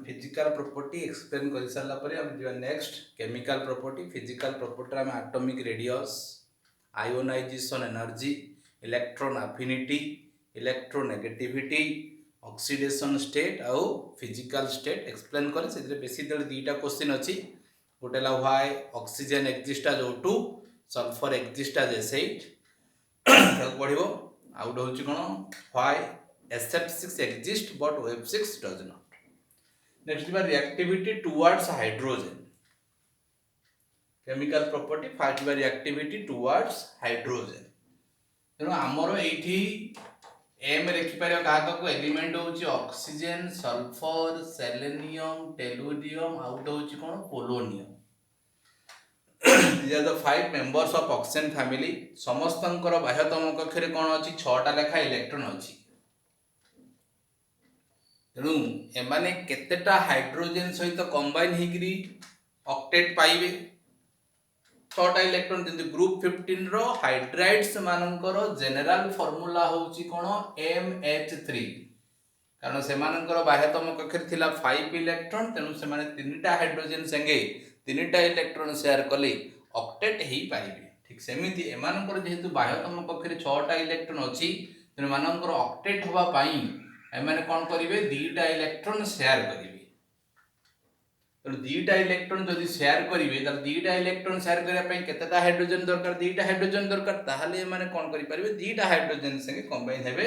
Physical property explain कर सारा पर हम जा next chemical property. Physical property में atomic radius, ionisation energy, electron affinity, electronegativity, oxidation state आउ फिजिकल स्टेट एक्सप्लेन करे। से बेसी दुईटा क्वेश्चन अच्छी। गोटे why oxygen exist as O2, sulphur exist as S8 पढ़ो। आउ गोटे हूँ कौन why SF6 exist but OF6 does not. Next reactivity towards hydrogen. Chemical property first reactivity towards hydrogen. तेणु आमर ये एम रखिपर क्या एलिमेंट हूँ ऑक्सीजन, सल्फर, सेलेनियम, टेलुरियम आउ गोटे हूँ कौन polonium. These are the 5 members of oxygen family. समस्तंकर बाह्यतम कक्षरे कौन अच्छी 6टा लेखा इलेक्ट्रॉन अच्छी। तेणु एमाने केतेटा हाइड्रोजन सहित कंबाइन होकरी ऑक्टेट पाइबे 6टा इलेक्ट्रॉन। जंतु ग्रुप 15 रो हाइड्राइड्स मानकर जनरल फार्मूला होची कोन MH3, कारण से मानकर बाह्यतम कक्षरे थिला 5 इलेक्ट्रॉन। तेणु से माने 3टा हाइड्रोजन संगे 3टा इलेक्ट्रॉन शेयर कले ऑक्टेट ही पाइबे। ठीक सेमिति एमानकर जेहेतु बाह्यतम कक्षरे 6टा इलेक्ट्रॉन अछि, तेणु मानकर ऑक्टेट होबा पई एमाने कोन करिवे 2टा इलेक्ट्रॉन शेयर करिवे। तेणु 2टा इलेक्ट्रॉन जदि शेयर करिवे त 2टा इलेक्ट्रॉन शेयर करिया पई केतेटा हाइड्रोजन दरकार 2टा हाइड्रोजन दरकार। ताहाले एमाने कोन करि परिबे 2टा हाइड्रोजन संगे कंबाइन हेबे।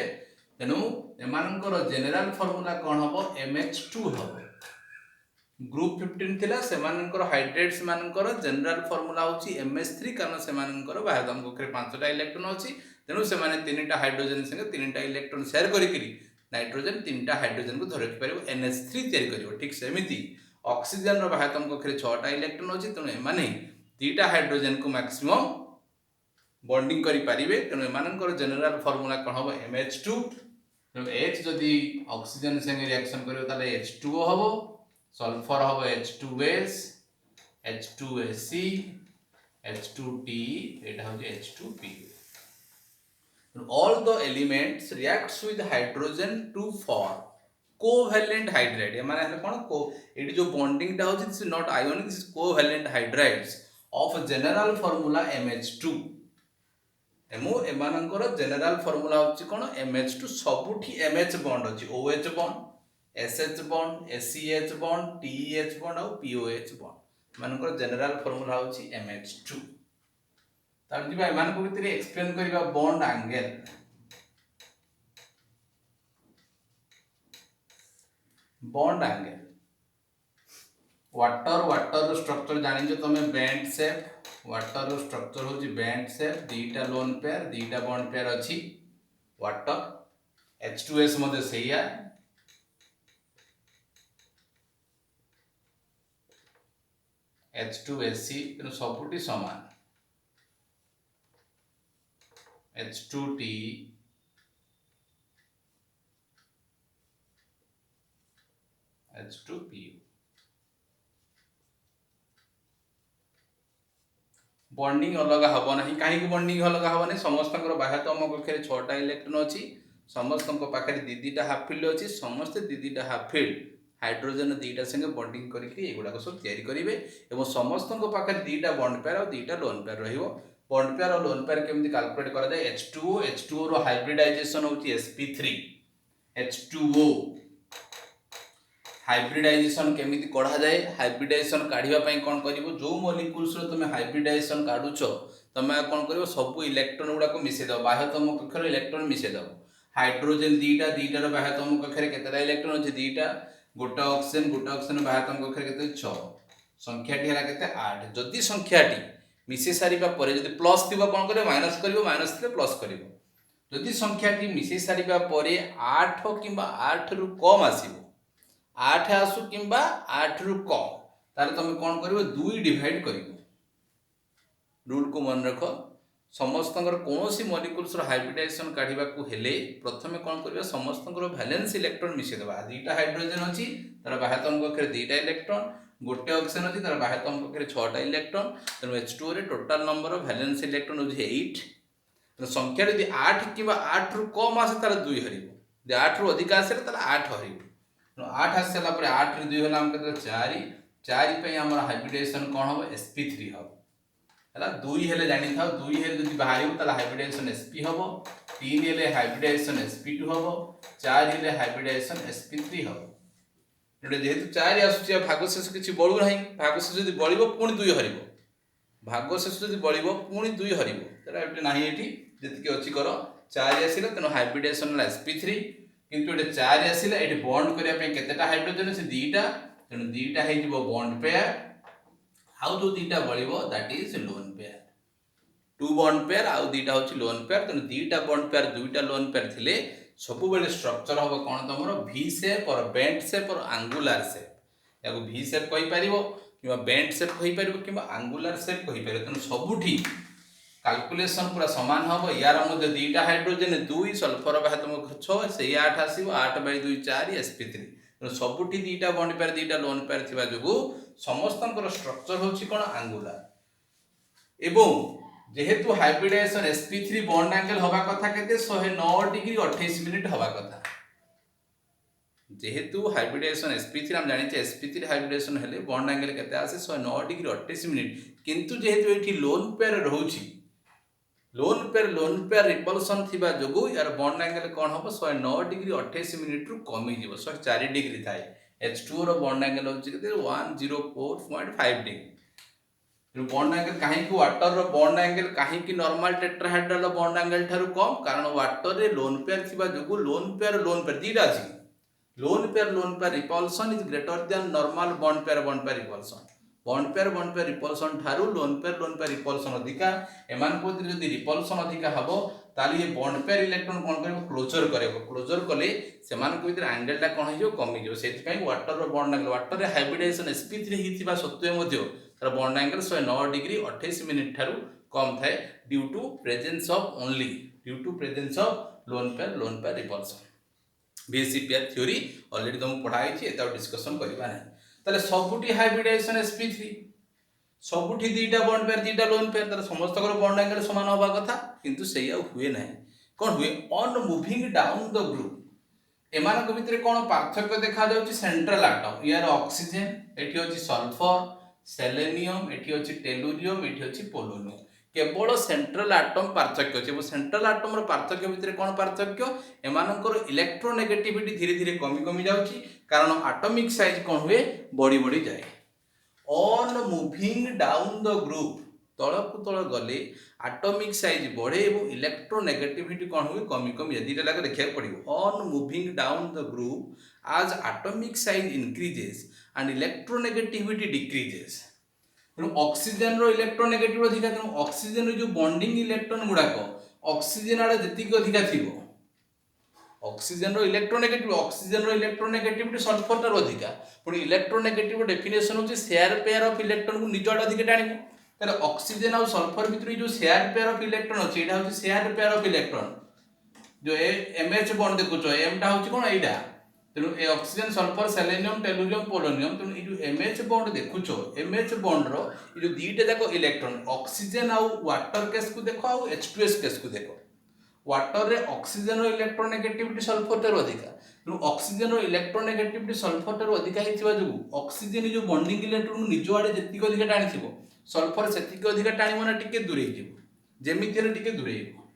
तेणु एमानकर जनरल फार्मूला कोन हबो MH2 हबो। ग्रुप 15 थिला सेमानकर हाइड्रेट्स मानकर जनरल फार्मूला होची MH3, कारण सेमानकर बाह्यतम कक्षरे 5टा इलेक्ट्रॉन अछि। तेणु से माने 3टा हाइड्रोजन संगे 3टा इलेक्ट्रॉन शेयर करिकरी नाइट्रोजन 3टा हाइड्रोजन को धरि परिबो NH3 तयारी करिवो। ठीक सेमिति ऑक्सीजन रो बाह्यतम कक्षरे 6टा इलेक्ट्रॉन अछि। तेणु एमाने 2टा हाइड्रोजन को मैक्सिमम बॉन्डिंग करि परिबे। तेणु एमानकर जनरल फार्मूला कोन हबो MH2। तेणु H जदि ऑक्सीजन संगे रिएक्शन करिवो ताले H2O हबो, सल्फर हम H2S, H2Ac, H2Te, एटा हूँ H2P। All the elements reacts with hydrogen to form covalent hydride। ये माने कौन को ये जो बॉन्डिंग टा होची this is not ionic, this is covalent hydrides of general formula MH2। एमो एमानकर जनरल फार्मूला होची कौन MH2। सबुठी MH बॉन्ड अछि, OH bond, SH bond, SEH bond, TEH bond और POH बॉन्ड। मानकर जनरल फार्मूला होची MH2। तार दिबा एमान को भितरे एक्सप्लेन करिबा bond angle. Bond angle water structure जानि तमे बैंड शेप। वाटर स्ट्रक्चर होची बैंड शेप, दीटा लोन पेयर, दीटा बॉन्ड पेयर अछि वाटर। H2S मध्ये सेया, H2Ac तेणु सबुटी समान, H2Te, H2Pu। बॉन्डिंग अलग हबो नहीं। कहीं बॉन्डिंग अलग हबो नहीं, समस्तंकर बाह्यतम कक्षरे 6टा इलेक्ट्रॉन अछि, समस्तंक पाखरे दीदीटा हाफ फील्ड अछि, समस्त दीदीटा हाफ फील्ड हाइड्रोजन 2टा संगे बॉन्डिंग करिकरी एगुडा सब तयारी करिवे। एवं समस्तंक पाखरे 2टा बॉन्ड पेयर और 2टा लोन पेयर रहिबो। बॉन्ड पेयर और लोन पेयर केमति कैलकुलेट करा जाय H2O रो हाइब्रिडाइजेशन होची sp3 H2O। हाइब्रिडाइजेशन केमिति कढ़ा जाए, हाइब्रिडाइजेशन काढिबा पई कोन करिवो जो मॉलिक्यूल्स रो तमे हाइब्रिडाइजेशन काढुचो तमे कोन करिवो सब इलेक्ट्रॉन गुडा को मिसे दो, बाह्यतम कक्षरे इलेक्ट्रॉन मिसे दो। हाइड्रोजन 2टा रो बाह्यतम कक्षरे केतेटा इलेक्ट्रॉन अछि 2टा, गोटा ऑक्सीजन बाह्यतम कक्षरे केते 6, संख्याटी हला केते 8। जदि संख्याटी मिसे सारिबा परे जदि प्लस थिबो कोन करिवो माइनस करिवो, माइनस थिले प्लस करिवो। जदि संख्याटी मिसे सारिबा परे 8 किबा 8 रु कम आसीबो, 8 आसु किंबा 8 रु कम, ताले तुम कौन करिवो 2 डिवाइड करिवो। रूल को मन रख, समस्तंकर कोनोसी मॉलिक्यूल्स रो हाइब्रिडाइजेशन काढिबा को हेले प्रथमे कौन करिवो समस्तंकर वैलेंस इलेक्ट्रॉन मिसे देबा। 2टा हाइड्रोजन अछि तार बाह्यतम कक्षरे 2टा इलेक्ट्रॉन, गोटे ऑक्सीजन अछि तार बाह्यतम कक्षरे 6टा इलेक्ट्रॉन। तेणु H2O रे total number of valence electron होछि 8। तो संख्या यदि 8 किबा 8 रु कम आसे तार 2 हरिबो, यदि 8 रु अधिक आसे तार 8 हरिबो। आठ आस सारा पर 8 रे 2 होला हम केते 4 4 पे हमर हाइब्रिडेशन कोन हो sp3 हो हला 2 हेले जानि थाओ 2 हेले जदि बाहरियो तला हाइब्रिडेशन sp हो 3 हेले हाइब्रिडेशन sp2 हो 4 हेले हाइब्रिडेशन sp3 हो एटा जेहेतु 4 आसुची भागशेष किछि बळु नाही भागशेष जदि बळिबो पुणी 2 हरिबो भागशेष जदि बळिबो पुणी 2 हरिबो तेरा एटा नाही एठी जति अछि कर 4 आसिला तनो हाइब्रिडेशन ला sp3 किंतु एटा 4 आसिला एठी बॉन्ड करिया पे केतेटा हाइड्रोजन से दीटा तनो दीटा हे जिवो बॉन्ड पेयर हाउ जो दीटा बळिबो that is lone pair 2 bond pair आउ दीटा होछि लोन पेयर तनो दीटा बॉन्ड पेयर दुईटा लोन पेयर थिले सब बेले स्ट्रक्चर होबो कोन तमरो V shape or bent shape or angular shape याको V शेप कहि परिबो किबा बेंट शेप कहि परिबो किबा एंगुलर शेप कहि परिबो तनो सबुठी कैलकुलेशन पूरा समान होबो यार मध्ये दीटा हाइड्रोजन 2 सल्फर आटम 6 से 8 आसीबो 8 बाय 2 4 sp3 तनो सबुठी दीटा बॉन्ड पेयर दीटा लोन पेयर थिबा जोगु समस्तनकर स्ट्रक्चर होछि कोन एंगुलर एवं जेहेतु हाइब्रिडेशन sp3 बॉन्ड एंगल हवा कथा केते 109 डिग्री 28 मिनिट हवा कथा जेहेतु हाइब्रिडेशन sp3 हम जानि छे sp3 हाइब्रिडेशन हेले बॉन्ड एंगल केते आसे 109 डिग्री 28 मिनिट किंतु जेहेतु एठी लोन पेयर रहउछि लोन पेयर रिपल्सन थिबा जोगु यार बॉन्ड एंगल कोन हबो 109 डिग्री 28 मिनिट रु कमी जिवो 104 डिग्री थाए h2 रो बॉन्ड एंगल होछि केते 104.5 डिग्री बॉन्ड एंगल कहीं कि वाटर रो बॉन्ड एंगल कहीं कि नॉर्मल टेट्राहेड्रल बॉन्ड एंगल ठारू कम कारण वाटर रे लोन पेयर थिबा जोगु लोन पेयर दीटा अछि loan pair repulsion is greater than normal bond pair repulsion ठारू लोन पेयर रिपल्सन अधिका एमान को यदि रिपल्सन अधिका हबो ताली ये बॉन्ड पेयर इलेक्ट्रॉन कोन करबो क्लोजर कले सेमान को भीतर एंगल टा कोन हिजो कमी जो सेति पई वाटर रो बॉन्ड एंगल वाटर रे हाइब्रिडेशन sp3 हिथिबा सत्वे मध्ये तर बॉन्ड एंगल 109 डिग्री 28 मिनिट ठारू कम थाए due to presence of lone pair repulsion BSC theory already तुम पढ़ाई छी एता डिस्कशन करबा नै तले सबुटी हाइब्रिडेशन sp3 सबुठी दीटा बॉन्ड पेयर दीटा लोन पेयर तर समस्त कर बॉन्ड एंगल समान होबा कथा किंतु सेया हुए नै कोन हुए on moving down the group एमान को भितरे कोन पार्थक्य देखा जाउची सेंट्रल एटम यार ऑक्सीजन एठी होची सल्फर सेलेनियम एठी होची टेलुरियम एठी होची पोलोनियम केवल सेंट्रल एटम पार्थक्य अछि वो सेंट्रल एटम रो पार्थक्य भितरे कोन पार्थक्य एमानकर इलेक्ट्रोनेगेटिविटी धीरे धीरे कमी जाउची कारण एटॉमिक साइज कोन हुए बड़ी जाए on moving down the group तळकु तळ गले एटॉमिक साइज बढ़े एवं इलेक्ट्रोनेगेटिविटी कोन हुए कमी जाए दीटा लागे देखिया पड़िबो on moving down the group as atomic size increases and electronegativity decreases oxygen रो इलेक्ट्रोनेगेटिव अधिका तेणु ऑक्सीजन रो जो बॉन्डिंग इलेक्ट्रॉन गुडाक ऑक्सीजन आड़े जतिक अधिका थिबो ऑक्सीजन रो इलेक्ट्रोनेगेटिविटी सल्फर तार अधिका पुणी इलेक्ट्रोनेगेटिव डेफिनेशन होची शेयर पेयर ऑफ इलेक्ट्रॉन को निज आड़े अधिका टाणिबो तारे ऑक्सीजन और सल्फर भितर जो शेयर पेयर ऑफ इलेक्ट्रॉन अछि एटा होची शेयर पेयर ऑफ इलेक्ट्रॉन जो एमएच बॉन्ड देखुचो एम टा होची कोन एटा तेणु A oxygen sulphur selenium tellurium polonium तेणु ये जो एमएच बॉन्ड देखुचो एमएच बॉन्ड रो ये जो दीटा जाको इलेक्ट्रॉन ऑक्सीजन आउ वाटर केस को देखो आउ H2S केस को देखो वाटर रे ऑक्सीजन रो इलेक्ट्रोनेगेटिविटी सल्फर टर अधिका तेणु ऑक्सीजन रो इलेक्ट्रोनेगेटिविटी सल्फर टर अधिका हिथिबा जो ऑक्सीजन जो बॉन्डिंग इलेक्ट्रॉन निजो आडे जतिक अधिका टाणिथिबो सल्फर सेतिक अधिका टाणिबो ना टिके दूरे हिजिबो जेमिति रे टिके दूरे हिबो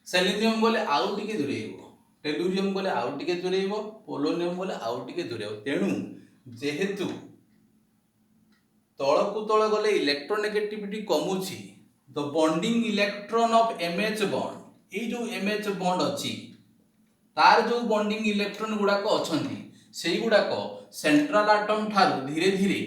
सेलेनियम बोले आउ टिके दूरे हिबो टेलुरियम बोले आउ टिके दूरेइबो पोलोनियम बोले आउ टिके दूरेइबो तेणु जेहेतु तळकु तळ गले इलेक्ट्रोनेगेटिविटी कमुची the bonding electron of MH bond ए जो एमएच बॉन्ड अछि तार जो बॉन्डिंग इलेक्ट्रॉन गुडा को अछंती सेही गुडा को सेंट्रल एटम ठारू धीरे धीरे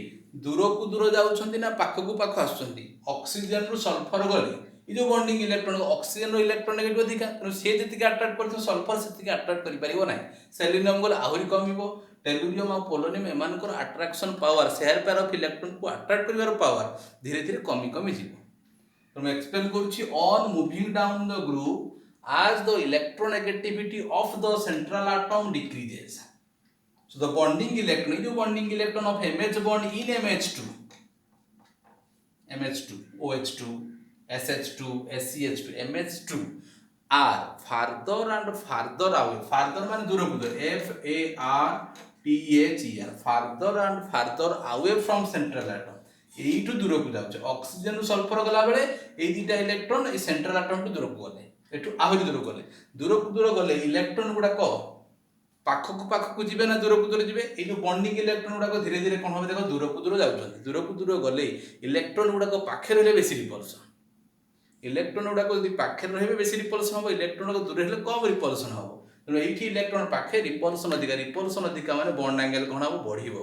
दूर को दूर जाउछंती ना पाख को पाख आछंती ऑक्सीजन रु सल्फर गले ये जो बॉन्डिंग इलेक्ट्रॉन ऑक्सीजन रो इलेक्ट्रोनेगेटिव अधिका तेणु से जति अट्रैक्ट करथो सल्फर सेति अट्रैक्ट करि परिबो नै सेलेनियम गले आहुरी कमिबो टेलुरियम और पोलोनियम एमानकर attraction power share pair of electron को अट्रैक्ट करिवार पावर धीरे धीरे कमी जिवो तो मैं एक्सप्लेन करूची on moving down the group as the electronegativity of the central atom decreases so the bonding electron of MH bond in MH2 OH2 SH2 SCH2 MH2 are farther and farther away, farther माने दूर को दूर, FARTHER, farther and farther away from central atom, এইটু দূরକୁ যাচ্ছে oxygen রু sulphur গলা বেলে এই দুইটা ইলেকট্রন এই সেন্ট্রাল আটম টু দূরକୁ গলে, এটু আহুরি দূরକୁ দূর গলে ইলেকট্রন গুড়াক পাখকু যাবে না দূরକୁ দূর যাবে, এই যে বন্ডিং ইলেকট্রন গুড়াক ধীরে ধীরে কোন হবে দেখো দূরକୁ দূর যাচ্ছেন, দূরକୁ দূর গলে ইলেকট্রন গুড়াক পাখে রহলে বেশি রিপলসন, ইলেকট্রন গুড়াক যদি পাখে রহবে বেশি রিপলসন হব, ইলেকট্রন গুড়াক দূরে হলে কম রিপলসন হব, তেমন এইটি ইলেকট্রন পাখে রিপলসন অধিকা মানে বন্ড অ্যাঙ্গেল কোন হব বঢ়িব,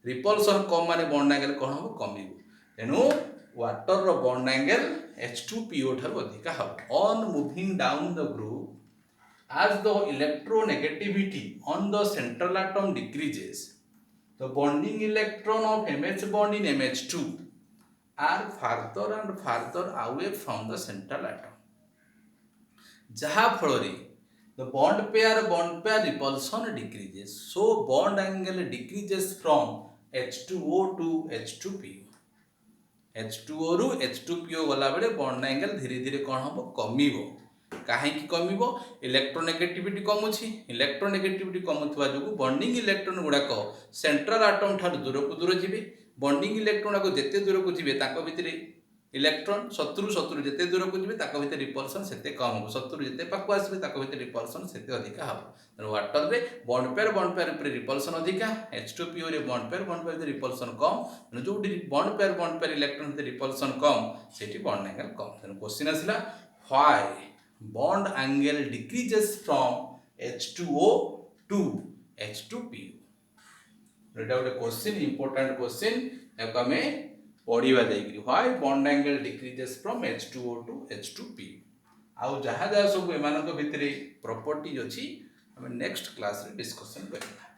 রিপলসন কম মানে বন্ড অ্যাঙ্গেল কোন হব কমিব, তেণু ওয়াটর র বন্ড অ্যাঙ্গেল H2PO ঠাରୁ ଅଧିକା হব। On moving down the group as the electronegativity on the central atom decreases, the bonding electron of MH bond in MH2 are further and further away from the central atom, jaha phalore the bond pair repulsion decreases, so bond angle decreases from H2O to H2PO, H2O ରୁ H2PO ଗଲା ବେଳେ bond angle ଧୀରେ ଧୀରେ କ'ଣ ହେବ କମିବ, କାହିଁକି କମିବ, ଇଲେକ୍ଟ୍ରୋନେଗେଟିଭିଟି କମୁଛି, ଇଲେକ୍ଟ୍ରୋନେଗେଟିଭିଟି କମୁଥିବା ଯୋଗୁଁ ବଣ୍ଡିଂ ଇଲେକ୍ଟ୍ରନ ଗୁଡ଼ାକ ସେଣ୍ଟ୍ରାଲ ଆଟମ୍ ଠାରୁ ଦୂରକୁ ଦୂର ଯିବେ, ବଣ୍ଡିଂ ଇଲେକ୍ଟ୍ରନ ଗୁଡ଼ାକ ଯେତେ ଦୂରକୁ ଯିବେ ତାଙ୍କ ଭିତରେ ଇଲେକ୍ଟ୍ରନ ଶତ୍ରୁ ଯେତେ ଦୂରକୁ ଯିବେ ତାଙ୍କ ଭିତରେ ରିପଲସନ୍ ସେତେ କମ୍ ହେବ, ଶତ୍ରୁ ଯେତେ ପାଖକୁ ଆସିବେ ତାଙ୍କ ଭିତରେ ରିପଲସନ୍ ସେତେ ଅଧିକା ହେବ, ତେଣୁ ୱାଟରରେ ବଣ୍ଡ ପେୟାର ଉପରେ ରିପଲସନ୍ ଅଧିକା, H2PO ରେ ବଣ୍ଡ ପେୟାର ଭିତରେ ରିପଲସନ୍ କମ୍, ତେଣୁ ଯେଉଁଠି ବଣ୍ଡ ପେୟାର ଇଲେକ୍ଟ୍ରନ ଭିତରେ ରିପଲସନ୍ କମ୍ ସେଠି ବଣ୍ଡ ଆଙ୍ଗେଲ କମ୍, ତେଣୁ କ୍ୱେଶ୍ଚିନ୍ ଆସିଲା why bond angle decreases from H2O to H2PO, এটা ଗୋଟେ क्वेश्चन इंपोर्टेंट क्वेश्चन याको हमें पढ़िबा जाईकरी why bond angle decreases from H2O to H2PO, आउ जहाँ जहाँ सब एमानक भितरे प्रॉपर्टीज अछि हमें नेक्स्ट क्लास रे डिस्कशन करिबा।